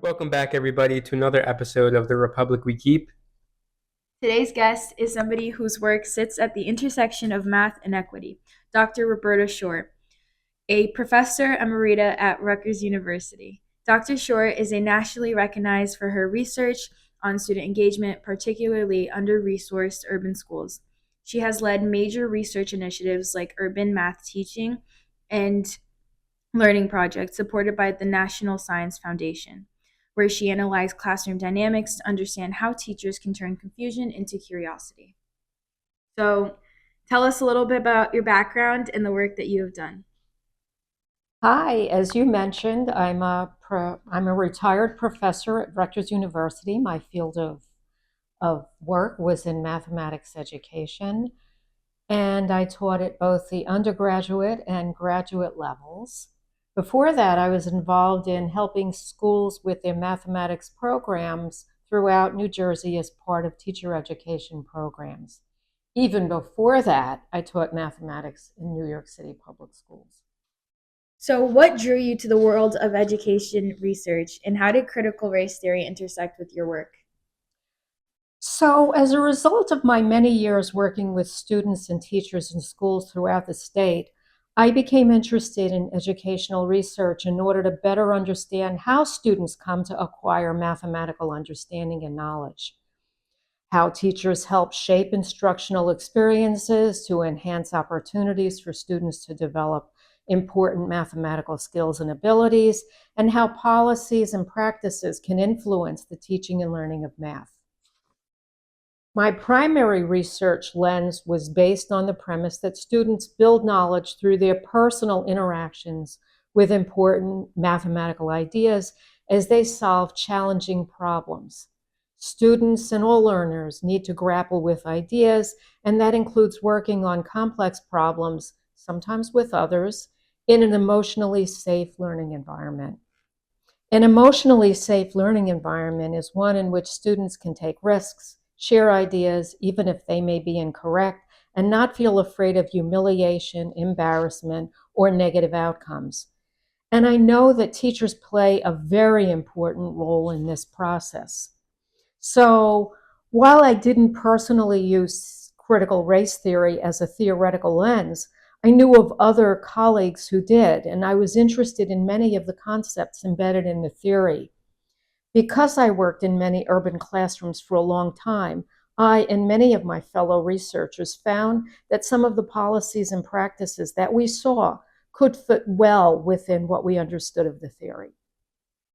Welcome back, everybody, to another episode of The Republic We Keep. Today's guest is somebody whose work sits at the intersection of math and equity, Dr. Roberta Schorr, a professor emerita at Rutgers University. Dr. Schorr is a nationally recognized for her research on student engagement, particularly under-resourced urban schools. She has led major research initiatives like urban math teaching and learning project supported by the National Science Foundation, where she analyzed classroom dynamics to understand how teachers can turn confusion into curiosity. So, tell us a little bit about your background and the work that you have done. Hi, as you mentioned, I'm a retired professor at Rutgers University. My field of work was in mathematics education, and I taught at both the undergraduate and graduate levels. Before that, I was involved in helping schools with their mathematics programs throughout New Jersey as part of teacher education programs. Even before that, I taught mathematics in New York City public schools. So, what drew you to the world of education research, and how did critical race theory intersect with your work? So, as a result of my many years working with students and teachers in schools throughout the state, I became interested in educational research in order to better understand how students come to acquire mathematical understanding and knowledge, how teachers help shape instructional experiences to enhance opportunities for students to develop important mathematical skills and abilities, and how policies and practices can influence the teaching and learning of math. My primary research lens was based on the premise that students build knowledge through their personal interactions with important mathematical ideas as they solve challenging problems. Students and all learners need to grapple with ideas, and that includes working on complex problems, sometimes with others, in an emotionally safe learning environment. An emotionally safe learning environment is one in which students can take risks, share ideas, even if they may be incorrect, and not feel afraid of humiliation, embarrassment, or negative outcomes. And I know that teachers play a very important role in this process. So while I didn't personally use critical race theory as a theoretical lens, I knew of other colleagues who did, and I was interested in many of the concepts embedded in the theory. Because I worked in many urban classrooms for a long time, I and many of my fellow researchers found that some of the policies and practices that we saw could fit well within what we understood of the theory.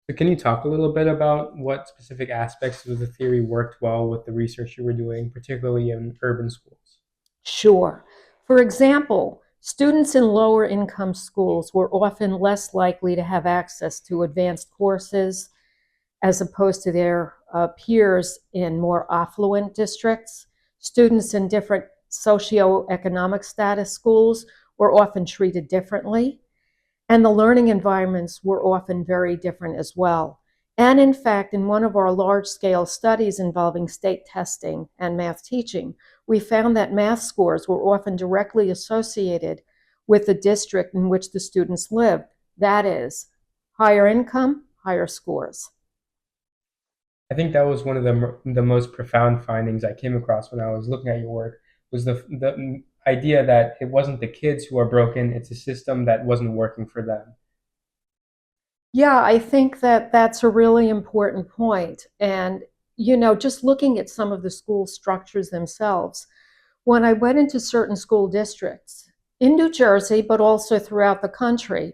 So, can you talk a little bit about what specific aspects of the theory worked well with the research you were doing, particularly in urban schools? Sure. For example, students in lower income schools were often less likely to have access to advanced courses as opposed to their peers in more affluent districts. Students in different socioeconomic status schools were often treated differently, and the learning environments were often very different as well. And in fact, in one of our large scale studies involving state testing and math teaching, we found that math scores were often directly associated with the district in which the students lived. That is, higher income, higher scores. I think that was one of the most profound findings I came across when I was looking at your work. Was the idea that it wasn't the kids who are broken; it's a system that wasn't working for them. Yeah, I think that that's a really important point. And, just looking at some of the school structures themselves, when I went into certain school districts in New Jersey, but also throughout the country,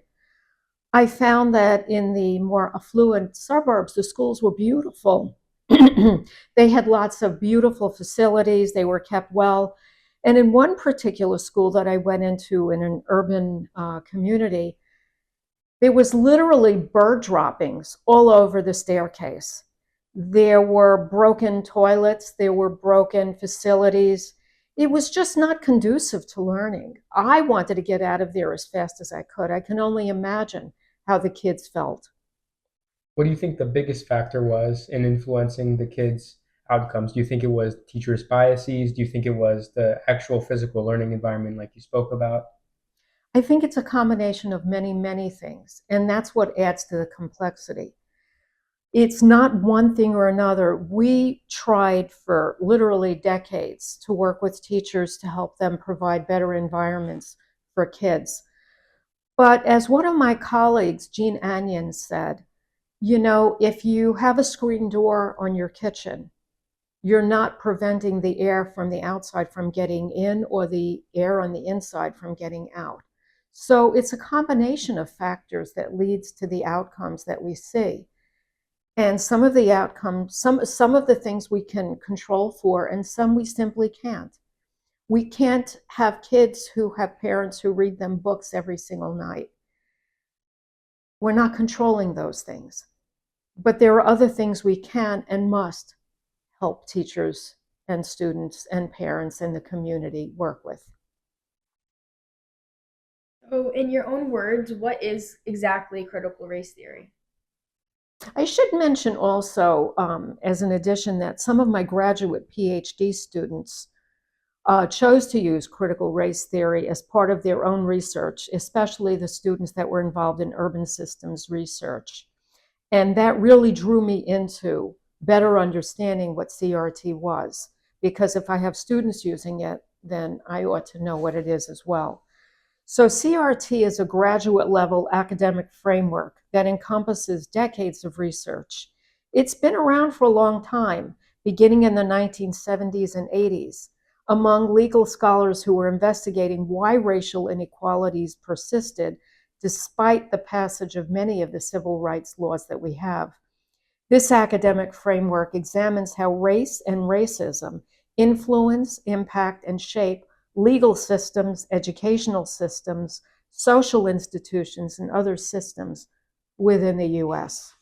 I found that in the more affluent suburbs, the schools were beautiful. They had lots of beautiful facilities, they were kept well. And in one particular school that I went into in an urban community, there was literally bird droppings all over the staircase. There were broken toilets, there were broken facilities. It was just not conducive to learning. I wanted to get out of there as fast as I could. I can only imagine how the kids felt. What do you think the biggest factor was in influencing the kids' outcomes? Do you think it was teachers' biases? Do you think it was the actual physical learning environment, like you spoke about? I think it's a combination of many, many things, and that's what adds to the complexity. It's not one thing or another. We tried for literally decades to work with teachers to help them provide better environments for kids. But as one of my colleagues, Jean Anion, said, if you have a screen door on your kitchen, you're not preventing the air from the outside from getting in or the air on the inside from getting out. So it's a combination of factors that leads to the outcomes that we see. And some of the outcomes, some of the things we can control for, and some we simply can't. We can't have kids who have parents who read them books every single night. We're not controlling those things. But there are other things we can and must help teachers and students and parents and the community work with. So, in your own words, what is exactly critical race theory? I should mention also, as an addition, that some of my graduate PhD students chose to use critical race theory as part of their own research, especially the students that were involved in urban systems research. And that really drew me into better understanding what CRT was, because if I have students using it, then I ought to know what it is as well. So CRT is a graduate level academic framework that encompasses decades of research. It's been around for a long time, beginning in the 1970s and 80s, among legal scholars who were investigating why racial inequalities persisted despite the passage of many of the civil rights laws that we have. This academic framework examines how race and racism influence, impact, and shape legal systems, educational systems, social institutions, and other systems within the US.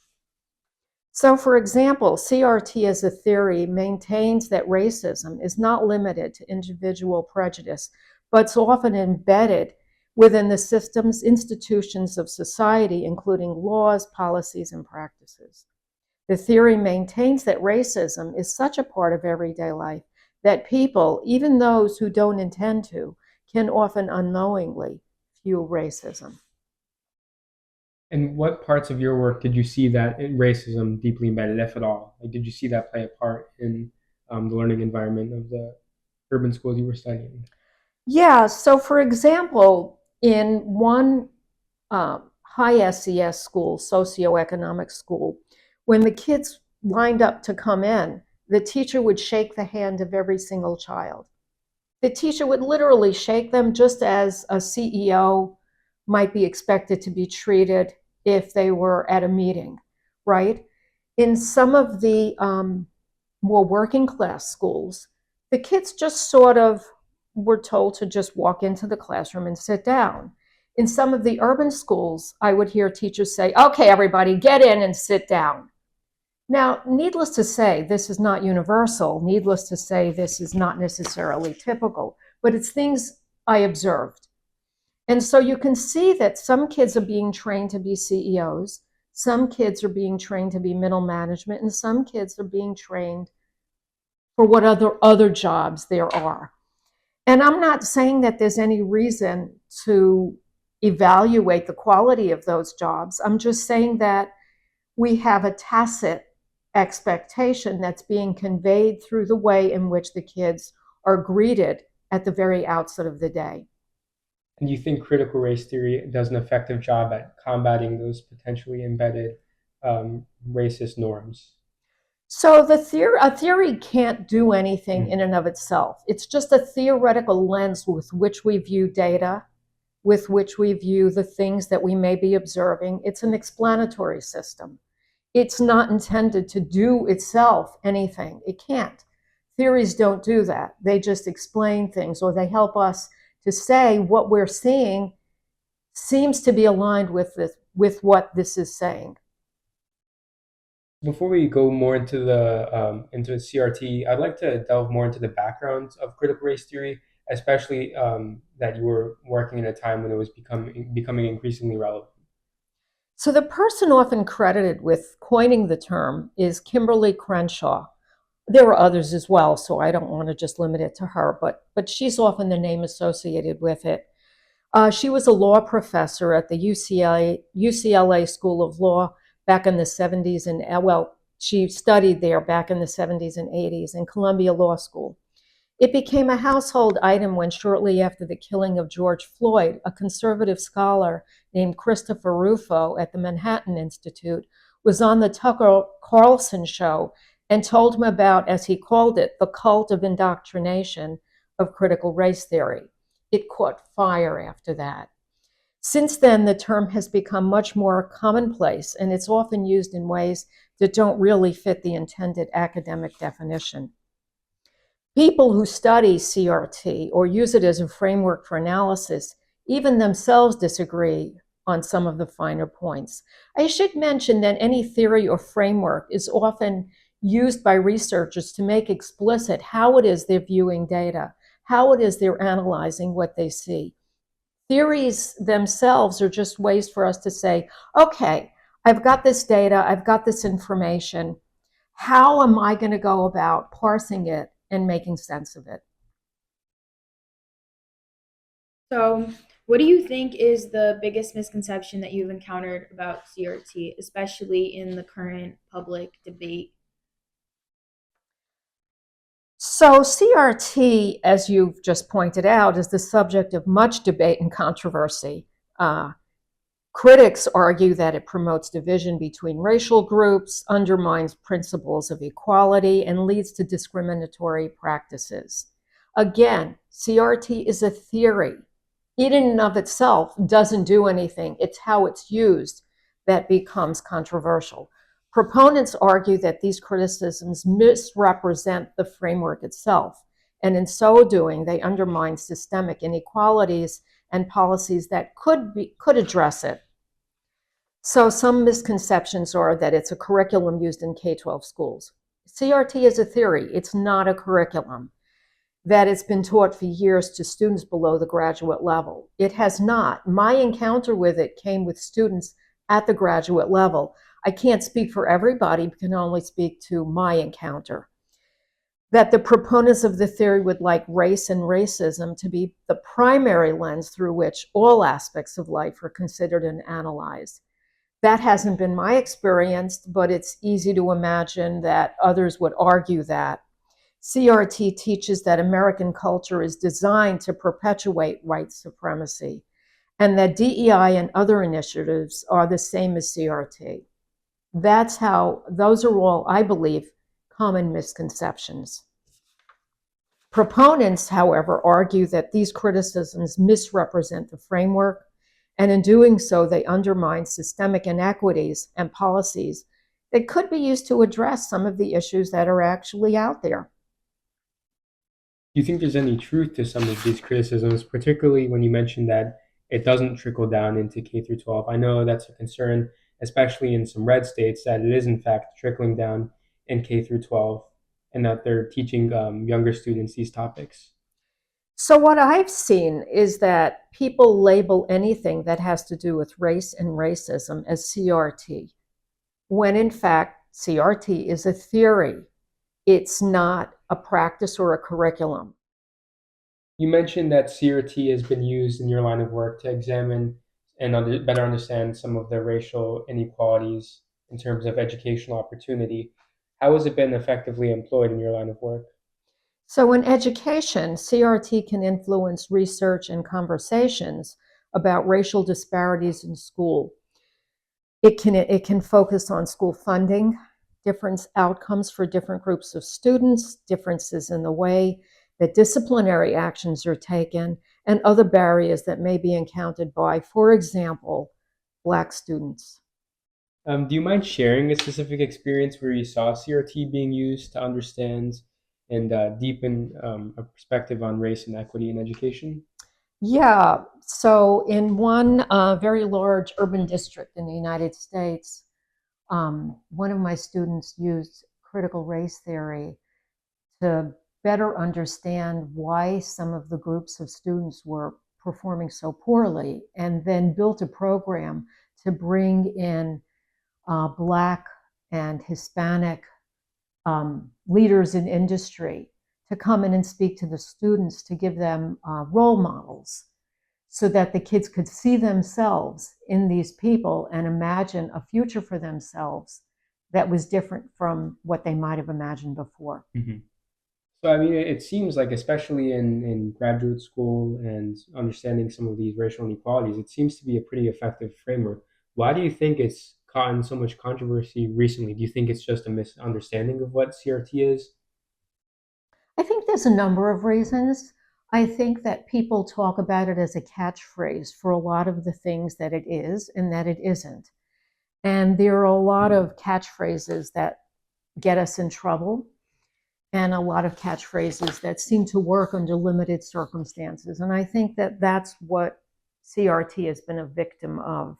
So, for example, CRT as a theory maintains that racism is not limited to individual prejudice, but it's often embedded within the systems, institutions of society, including laws, policies, and practices. The theory maintains that racism is such a part of everyday life that people, even those who don't intend to, can often unknowingly fuel racism. And what parts of your work did you see that racism deeply embedded, if at all? Like, did you see that play a part in the learning environment of the urban schools you were studying? Yeah, so for example, in one high SES school, socioeconomic school, when the kids lined up to come in, the teacher would shake the hand of every single child. The teacher would literally shake them just as a CEO might be expected to be treated if they were at a meeting, right? In some of the more working class schools, the kids just sort of were told to just walk into the classroom and sit down. In some of the urban schools, I would hear teachers say, okay, everybody, get in and sit down. Now, needless to say, this is not universal. Needless to say, this is not necessarily typical, but it's things I observed. And so you can see that some kids are being trained to be CEOs, some kids are being trained to be middle management, and some kids are being trained for what other jobs there are. And I'm not saying that there's any reason to evaluate the quality of those jobs. I'm just saying that we have a tacit expectation that's being conveyed through the way in which the kids are greeted at the very outset of the day. And you think critical race theory does an effective job at combating those potentially embedded racist norms? So a theory can't do anything in Mm. and of itself. It's just a theoretical lens with which we view data, with which we view the things that we may be observing. It's an explanatory system. It's not intended to do itself anything. It can't. Theories don't do that. They just explain things, or they help us to say what we're seeing seems to be aligned with what this is saying. Before we go more into CRT, I'd like to delve more into the backgrounds of critical race theory, especially that you were working in a time when it was becoming increasingly relevant. So the person often credited with coining the term is Kimberly Crenshaw. There were others as well, so I don't want to just limit it to her, but she's often the name associated with it. She was a law professor at the UCLA School of Law back in the 70s and, well, she studied there back in the 70s and 80s in Columbia Law School. It became a household item when, shortly after the killing of George Floyd, a conservative scholar named Christopher Rufo at the Manhattan Institute was on the Tucker Carlson show and told him about, as he called it, the cult of indoctrination of critical race theory. It caught fire after that. Since then, the term has become much more commonplace, and it's often used in ways that don't really fit the intended academic definition. People who study CRT or use it as a framework for analysis even themselves disagree on some of the finer points. I should mention that any theory or framework is often used by researchers to make explicit how it is they're viewing data, how it is they're analyzing what they see. Theories themselves are just ways for us to say, okay, I've got this data, I've got this information. How am I going to go about parsing it and making sense of it? So, what do you think is the biggest misconception that you've encountered about CRT, especially in the current public debate? So, CRT, as you've just pointed out, is the subject of much debate and controversy. Critics argue that it promotes division between racial groups, undermines principles of equality, and leads to discriminatory practices. Again, CRT is a theory. It in and of itself doesn't do anything. It's how it's used that becomes controversial. Proponents argue that these criticisms misrepresent the framework itself, and in so doing, they undermine systemic inequalities and policies that could address it. So some misconceptions are that it's a curriculum used in K-12 schools. CRT is a theory, it's not a curriculum. That it's been taught for years to students below the graduate level. It has not. My encounter with it came with students at the graduate level. I can't speak for everybody, but can only speak to my encounter. That the proponents of the theory would like race and racism to be the primary lens through which all aspects of life are considered and analyzed. That hasn't been my experience, but it's easy to imagine that others would argue that. CRT teaches that American culture is designed to perpetuate white supremacy, and that DEI and other initiatives are the same as CRT. Those are all, I believe, common misconceptions. Proponents, however, argue that these criticisms misrepresent the framework, and in doing so, they undermine systemic inequities and policies that could be used to address some of the issues that are actually out there. Do you think there's any truth to some of these criticisms, particularly when you mentioned that it doesn't trickle down into K through 12? I know that's a concern, especially in some red states, that it is in fact trickling down in K through 12, and that they're teaching younger students these topics. So, what I've seen is that people label anything that has to do with race and racism as CRT, when in fact, CRT is a theory. It's not a practice or a curriculum. You mentioned that CRT has been used in your line of work to examine and better understand some of the racial inequalities in terms of educational opportunity. How has it been effectively employed in your line of work? So, in education, CRT can influence research and conversations about racial disparities in school. It can focus on school funding, different outcomes for different groups of students, differences in the way that disciplinary actions are taken, and other barriers that may be encountered by, for example, Black students. Do you mind sharing a specific experience where you saw CRT being used to understand and deepen a perspective on race and equity in education? Yeah, so in one very large urban district in the United States, one of my students used critical race theory to better understand why some of the groups of students were performing so poorly, and then built a program to bring in Black and Hispanic leaders in industry to come in and speak to the students to give them role models. so that the kids could see themselves in these people and imagine a future for themselves that was different from what they might have imagined before. Hmm. So, I mean, it seems like, especially in graduate school and understanding some of these racial inequalities, it seems to be a pretty effective framework. Why do you think it's gotten so much controversy recently? Do you think it's just a misunderstanding of what CRT is? I think there's a number of reasons. I think that people talk about it as a catchphrase for a lot of the things that it is and that it isn't. And there are a lot of catchphrases that get us in trouble and a lot of catchphrases that seem to work under limited circumstances. And I think that that's what CRT has been a victim of.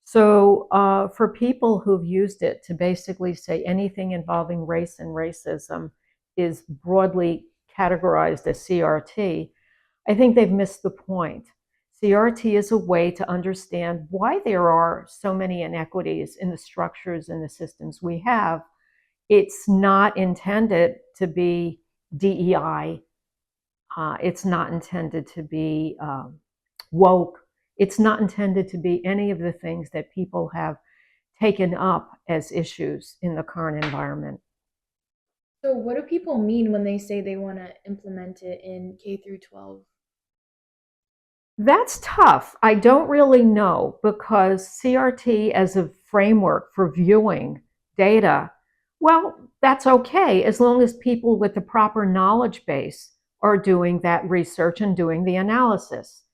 So, for people who've used it to basically say anything involving race and racism is broadly categorized as CRT, I think they've missed the point. CRT is a way to understand why there are so many inequities in the structures and the systems we have. It's not intended to be DEI. It's not intended to be woke. It's not intended to be any of the things that people have taken up as issues in the current environment. So, what do people mean when they say they want to implement it in K through 12? That's tough. I don't really know because CRT as a framework for viewing data, well, that's okay as long as people with the proper knowledge base are doing that research and doing the analysis.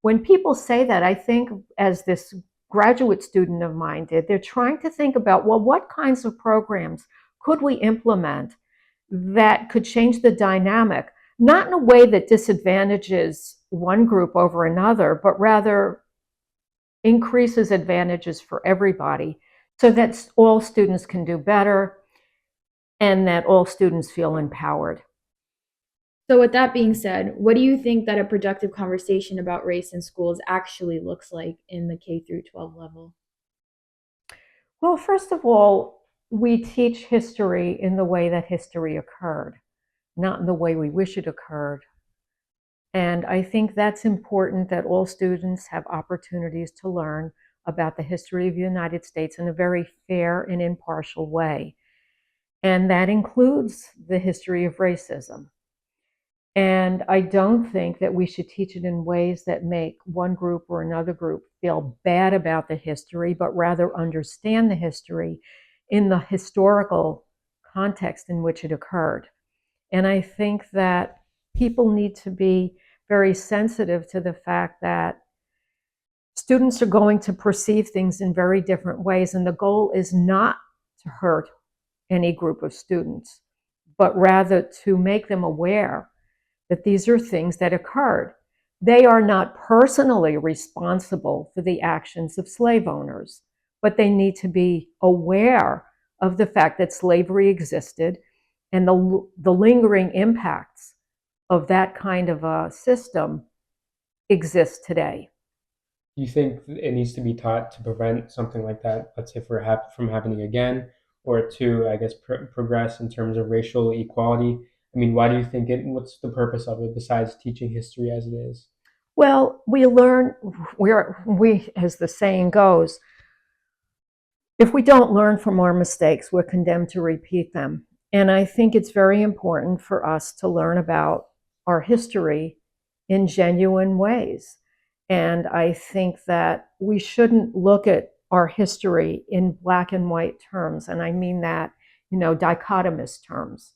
When people say that, I think, as this graduate student of mine did, they're trying to think about, well, what kinds of programs could we implement that could change the dynamic, not in a way that disadvantages one group over another, but rather increases advantages for everybody so that all students can do better and that all students feel empowered. So, with that being said, what do you think that a productive conversation about race in schools actually looks like in the K through 12 level? Well, first of all, we teach history in the way that history occurred, not in the way we wish it occurred. And I think that's important that all students have opportunities to learn about the history of the United States in a very fair and impartial way. And that includes the history of racism. And I don't think that we should teach it in ways that make one group or another group feel bad about the history, but rather understand the history in the historical context in which it occurred. And I think that people need to be very sensitive to the fact that students are going to perceive things in very different ways. And the goal is not to hurt any group of students, but rather to make them aware that these are things that occurred. They are not personally responsible for the actions of slave owners, but they need to be aware of the fact that slavery existed and the lingering impacts of that kind of a system exist today. Do you think it needs to be taught to prevent something like that, let's say, from happening again, or to, I guess, progress in terms of racial equality? I mean, why do you think it? What's the purpose of it besides teaching history as it is? Well, we learn, as the saying goes, if we don't learn from our mistakes, we're condemned to repeat them. And I think it's very important for us to learn about our history in genuine ways. And I think that we shouldn't look at our history in black and white terms. And I mean that, dichotomous terms.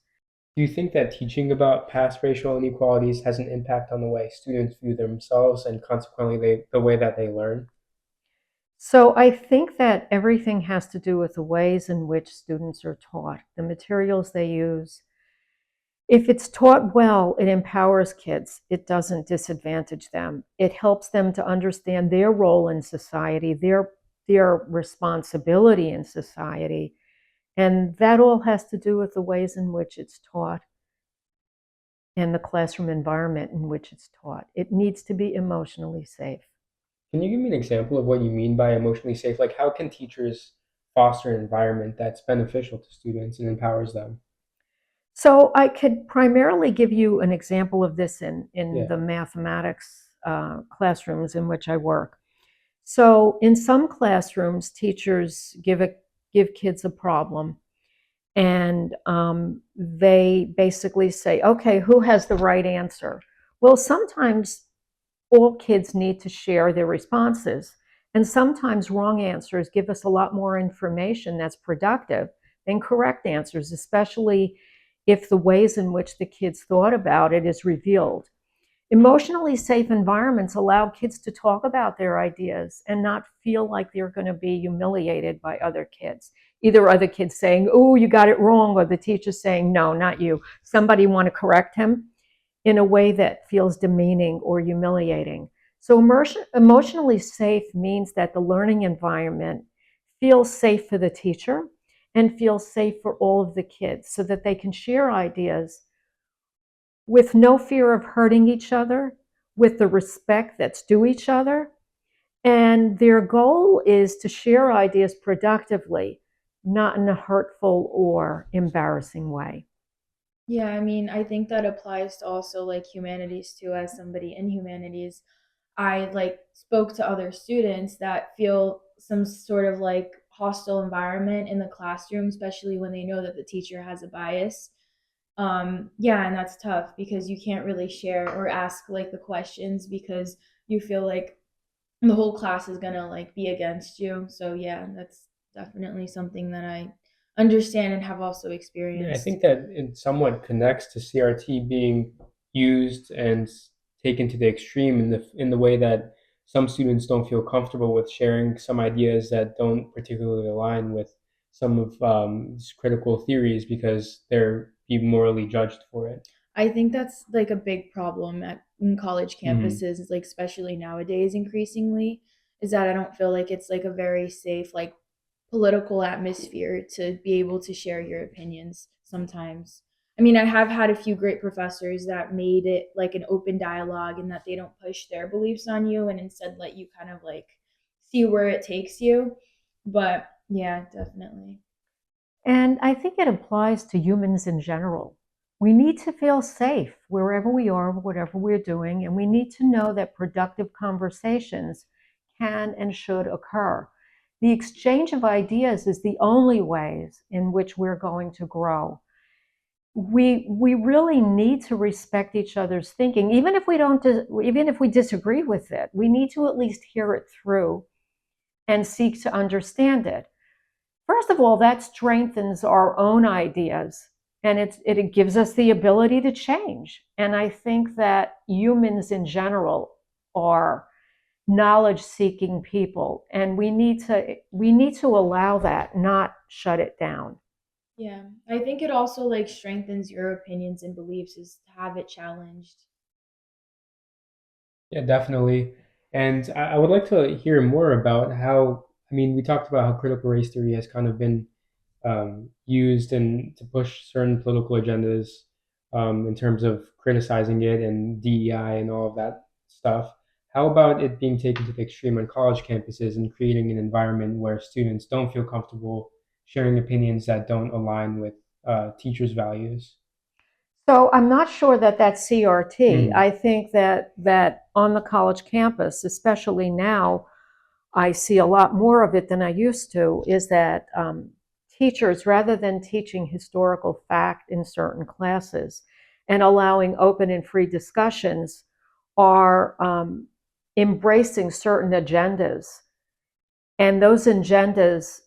Do you think that teaching about past racial inequalities has an impact on the way students view themselves and consequently the way that they learn? So I think that everything has to do with the ways in which students are taught, the materials they use. If it's taught well, it empowers kids. It doesn't disadvantage them. It helps them to understand their role in society, their responsibility in society. And that all has to do with the ways in which it's taught and the classroom environment in which it's taught. It needs to be emotionally safe. Can you give me an example of what you mean by emotionally safe? Like, how can teachers foster an environment that's beneficial to students and empowers them? So I could primarily give you an example of this in Yeah. the mathematics classrooms in which I work. So in some classrooms, teachers give kids a problem, and they basically say, "Okay, who has the right answer?" Well, sometimes all kids need to share their responses, and sometimes wrong answers give us a lot more information that's productive than correct answers, especially if the ways in which the kids thought about it is revealed. Emotionally safe environments allow kids to talk about their ideas and not feel like they're going to be humiliated by other kids. Either other kids saying, "Oh, you got it wrong," or the teacher saying, "No, not you." Somebody want to correct him in a way that feels demeaning or humiliating. So, emotionally safe means that the learning environment feels safe for the teacher and feels safe for all of the kids so that they can share ideas with no fear of hurting each other, with the respect that's due each other. And their goal is to share ideas productively, not in a hurtful or embarrassing way. Yeah, I mean, I think that applies to also like humanities too. As somebody in humanities, I like spoke to other students that feel some sort of like hostile environment in the classroom, especially when they know that the teacher has a bias. Yeah, and that's tough because you can't really share or ask like the questions because you feel like the whole class is gonna like be against you. So yeah, that's definitely something that I understand and have also Yeah, I experienced. think that it somewhat connects to CRT being used and taken to the extreme in the way that some students don't feel comfortable with sharing some ideas that don't particularly align with some of these critical theories because they're being morally judged for it. I think that's like a big problem at in college Hmm. campuses, is like especially nowadays increasingly, is that I don't feel like it's like a very safe like political atmosphere to be able to share your opinions sometimes. I mean, I have had a few great professors that made it like an open dialogue and that they don't push their beliefs on you and instead let you kind of like see where it takes you. But yeah, definitely. And I think it applies to humans in general. We need to feel safe wherever we are, whatever we're doing, and we need to know that productive conversations can and should occur. The exchange of ideas is the only ways in which we're going to grow. We really need to respect each other's thinking, even if we don't, even if we disagree with it. We need to at least hear it through and seek to understand it. First of all, that strengthens our own ideas and it gives us the ability to change. And I think that humans in general are knowledge seeking people and we need to allow that, not shut it down. Yeah. I think it also like strengthens your opinions and beliefs is to have it challenged. Yeah, definitely. And I would like to hear more about how, I mean, we talked about how critical race theory has kind of been used and to push certain political agendas in terms of criticizing it and DEI and all of that stuff. How about it being taken to the extreme on college campuses and creating an environment where students don't feel comfortable sharing opinions that don't align with teachers' values? So I'm not sure that that's CRT. Mm. I think that on the college campus, especially now, I see a lot more of it than I used to, is that teachers, rather than teaching historical fact in certain classes and allowing open and free discussions, are embracing certain agendas, and those agendas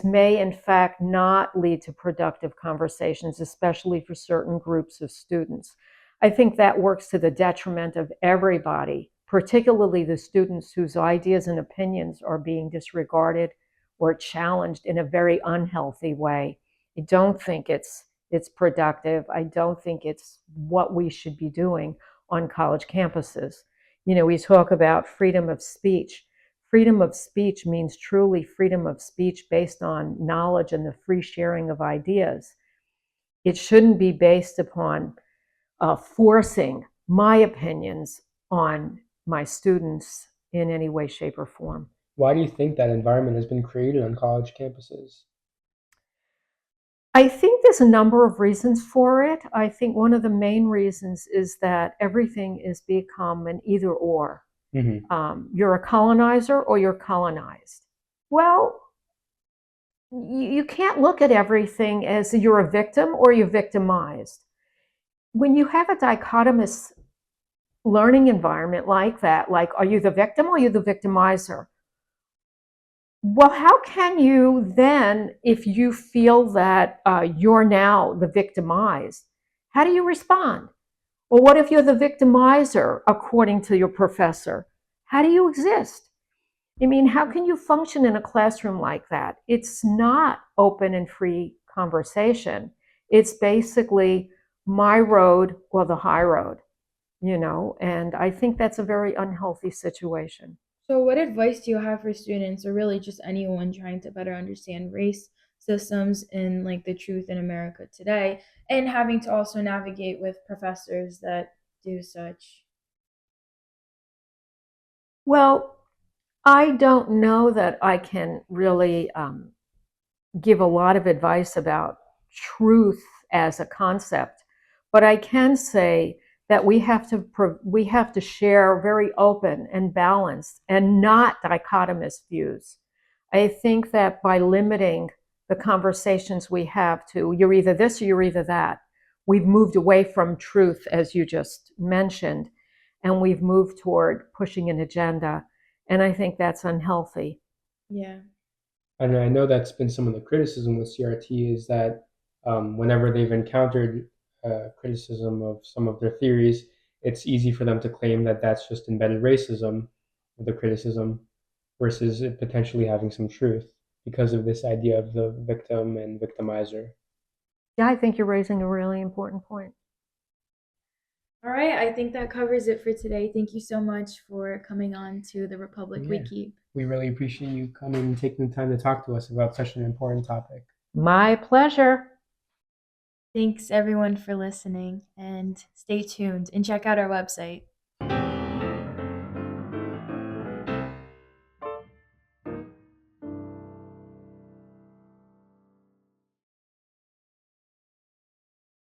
may in fact not lead to productive conversations, especially for certain groups of students. I think that works to the detriment of everybody, particularly the students whose ideas and opinions are being disregarded or challenged in a very unhealthy way. I don't think it's productive. I don't think it's what we should be doing on college campuses. We talk about freedom of speech. Freedom of speech means truly freedom of speech based on knowledge and the free sharing of ideas. It shouldn't be based upon forcing my opinions on my students in any way, shape, or form. Why do you think that environment has been created on college campuses? I think there's a number of reasons for it. I think one of the main reasons is that everything is become an either or. Hmm. You're a colonizer or you're colonized. Well, you can't look at everything as you're a victim or you're victimized. When you have a dichotomous learning environment like that, like, are you the victim or are you the victimizer? Well, how can you then, if you feel that you're now the victimized, how do you respond? Well, what if you're the victimizer, according to your professor? How do you exist? I mean, how can you function in a classroom like that? It's not open and free conversation. It's basically my road or the high road, and I think that's a very unhealthy situation. So, what advice do you have for students, or really just anyone trying to better understand race systems and like the truth in America today, and having to also navigate with professors that do such? Well, I don't know that I can really give a lot of advice about truth as a concept, but I can say that we have to share very open and balanced and not dichotomous views. I think that by limiting the conversations we have to you're either this or you're either that, we've moved away from truth, as you just mentioned, and we've moved toward pushing an agenda. And I think that's unhealthy. Yeah. And I know that's been some of the criticism with CRT is that whenever they've encountered criticism of some of their theories, it's easy for them to claim that that's just embedded racism, the criticism, versus it potentially having some truth because of this idea of the victim and victimizer. Yeah, I think you're raising a really important point. All right, I think that covers it for today. Thank you so much for coming on to the Republic We Yeah, Keep. we really appreciate you coming and taking the time to talk to us about such an important topic. My pleasure. Thanks everyone for listening and stay tuned and check out our website.